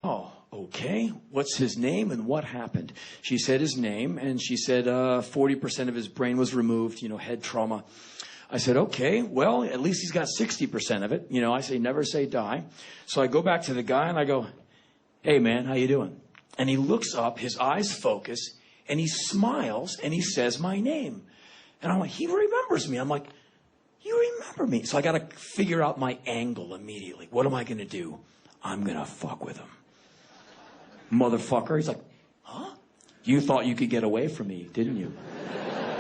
Oh, okay. What's his name and what happened? She said his name, and she said 40% of his brain was removed, head trauma. I said, okay, well, at least he's got 60% of it. I say never say die. So I go back to the guy, and I go, hey, man, how you doing? And he looks up, his eyes focus, and he smiles, and he says my name. And I'm like, he remembers me. I'm like, you remember me. So I got to figure out my angle immediately. What am I going to do? I'm going to fuck with him. Motherfucker. He's like, huh? You thought you could get away from me, didn't you?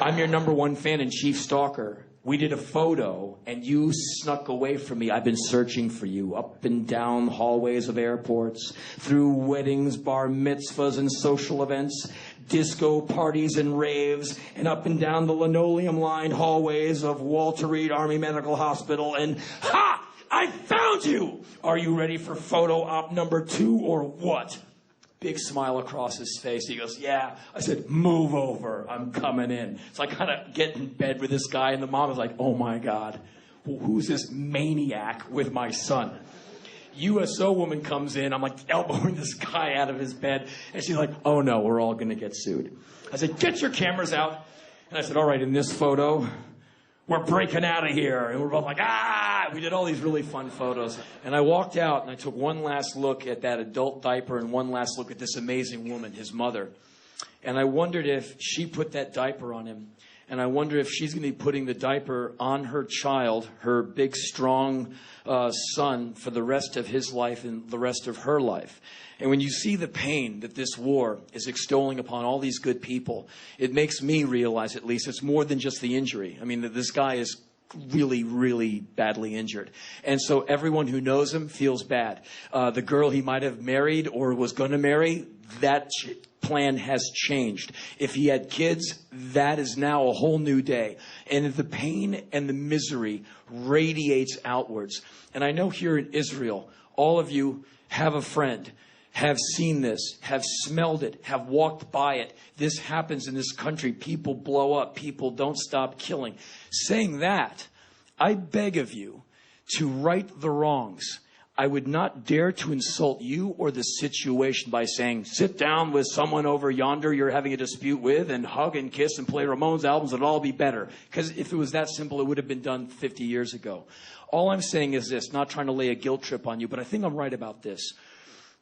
I'm your #1 fan and chief stalker. We did a photo, and you snuck away from me. I've been searching for you up and down hallways of airports, through weddings, bar mitzvahs, and social events, disco parties and raves, and up and down the linoleum-lined hallways of Walter Reed Army Medical Hospital, and ha! I found you! Are you ready for photo op #2 or what? Big smile across his face. He goes, yeah. I said, move over. I'm coming in. So I kind of get in bed with this guy, and the mom is like, oh, my God. Who's this maniac with my son? USO woman comes in. I'm like elbowing this guy out of his bed. And she's like, oh, no, we're all going to get sued. I said, get your cameras out. And I said, all right, in this photo, we're breaking out of here. And we're both like, ah! We did all these really fun photos. And I walked out, and I took one last look at that adult diaper and one last look at this amazing woman, his mother. And I wondered if she put that diaper on him. And I wonder if she's going to be putting the diaper on her child, her big, strong son, for the rest of his life and the rest of her life. And when you see the pain that this war is extolling upon all these good people, it makes me realize, at least, it's more than just the injury. I mean, that this guy is really, really badly injured. And so everyone who knows him feels bad. The girl he might have married or was going to marry, that plan has changed. If he had kids, that is now a whole new day. And the pain and the misery radiates outwards. And I know here in Israel, all of you have a friend, have seen this, have smelled it, have walked by it. This happens in this country. People blow up. People don't stop killing. Saying that, I beg of you to right the wrongs. I would not dare to insult you or the situation by saying, sit down with someone over yonder you're having a dispute with and hug and kiss and play Ramones albums. It'll all be better. Because if it was that simple, it would have been done 50 years ago. All I'm saying is this, not trying to lay a guilt trip on you, but I think I'm right about this.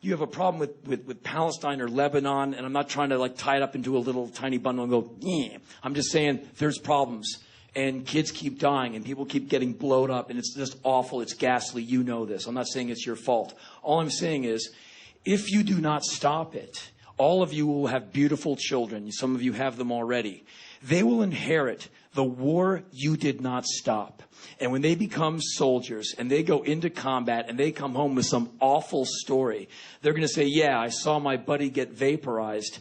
You have a problem with Palestine or Lebanon, and I'm not trying to tie it up into a little tiny bundle and go, yeah. I'm just saying there's problems. And kids keep dying, and people keep getting blown up, and it's just awful. It's ghastly. You know this. I'm not saying it's your fault. All I'm saying is, if you do not stop it, all of you will have beautiful children. Some of you have them already. They will inherit the war you did not stop. And when they become soldiers and they go into combat and they come home with some awful story, they're going to say, yeah, I saw my buddy get vaporized.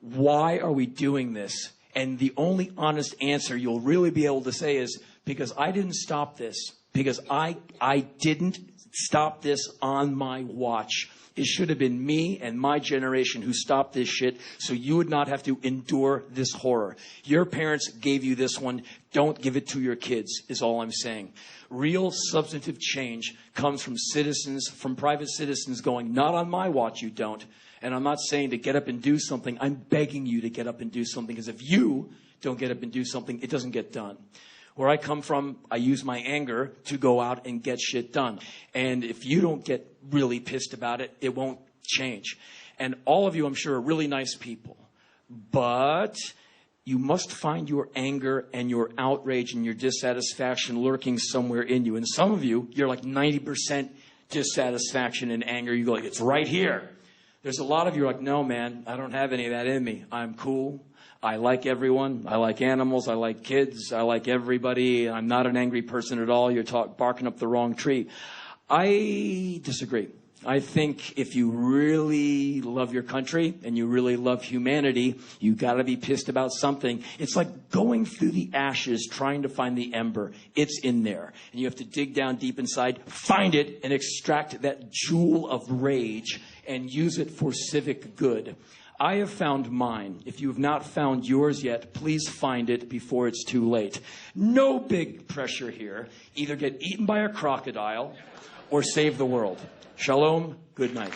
Why are we doing this? And the only honest answer you'll really be able to say is, because I didn't stop this. Because I didn't stop this on my watch. It should have been me and my generation who stopped this shit so you would not have to endure this horror. Your parents gave you this one. Don't give it to your kids, is all I'm saying. Real substantive change comes from citizens, from private citizens going, not on my watch, you don't. And I'm not saying to get up and do something. I'm begging you to get up and do something, because if you don't get up and do something, it doesn't get done. Where I come from, I use my anger to go out and get shit done. And if you don't get really pissed about it, it won't change. And all of you, I'm sure, are really nice people. But you must find your anger and your outrage and your dissatisfaction lurking somewhere in you. And some of you, you're like 90% dissatisfaction and anger. You go like, it's right here. There's a lot of you are like, no, man, I don't have any of that in me. I'm cool. I like everyone. I like animals. I like kids. I like everybody. I'm not an angry person at all. You're barking up the wrong tree. I disagree. I think if you really love your country and you really love humanity, you got to be pissed about something. It's like going through the ashes trying to find the ember. It's in there. And you have to dig down deep inside, find it, and extract that jewel of rage and use it for civic good. I have found mine. If you have not found yours yet, please find it before it's too late. No big pressure here. Either get eaten by a crocodile or save the world. Shalom. Good night.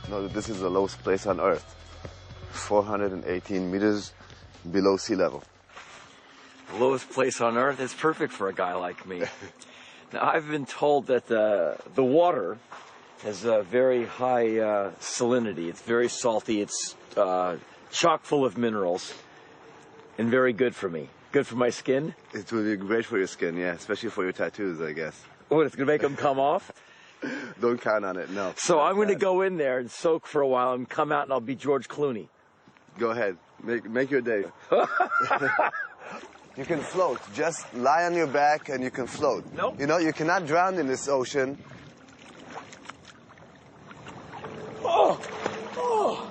No, this is the lowest place on Earth. 418 meters below sea level. The lowest place on Earth is perfect for a guy like me. Now, I've been told that the water has a very high salinity. It's very salty. It's chock full of minerals and very good for me. Good for my skin. It would be great for your skin, yeah, especially for your tattoos, I guess. Oh, it's going to make them come off? Don't count on it, no. So I'm going to go in there and soak for a while and come out and I'll be George Clooney. Go ahead. Make your day. You can float. Just lie on your back and you can float. Nope. You know, you cannot drown in this ocean. Oh! Oh!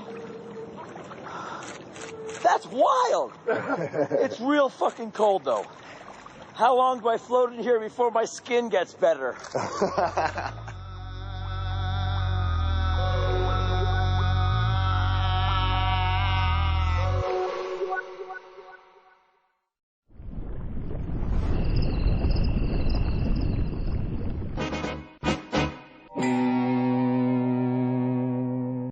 That's wild! It's real fucking cold, though. How long do I float in here before my skin gets better?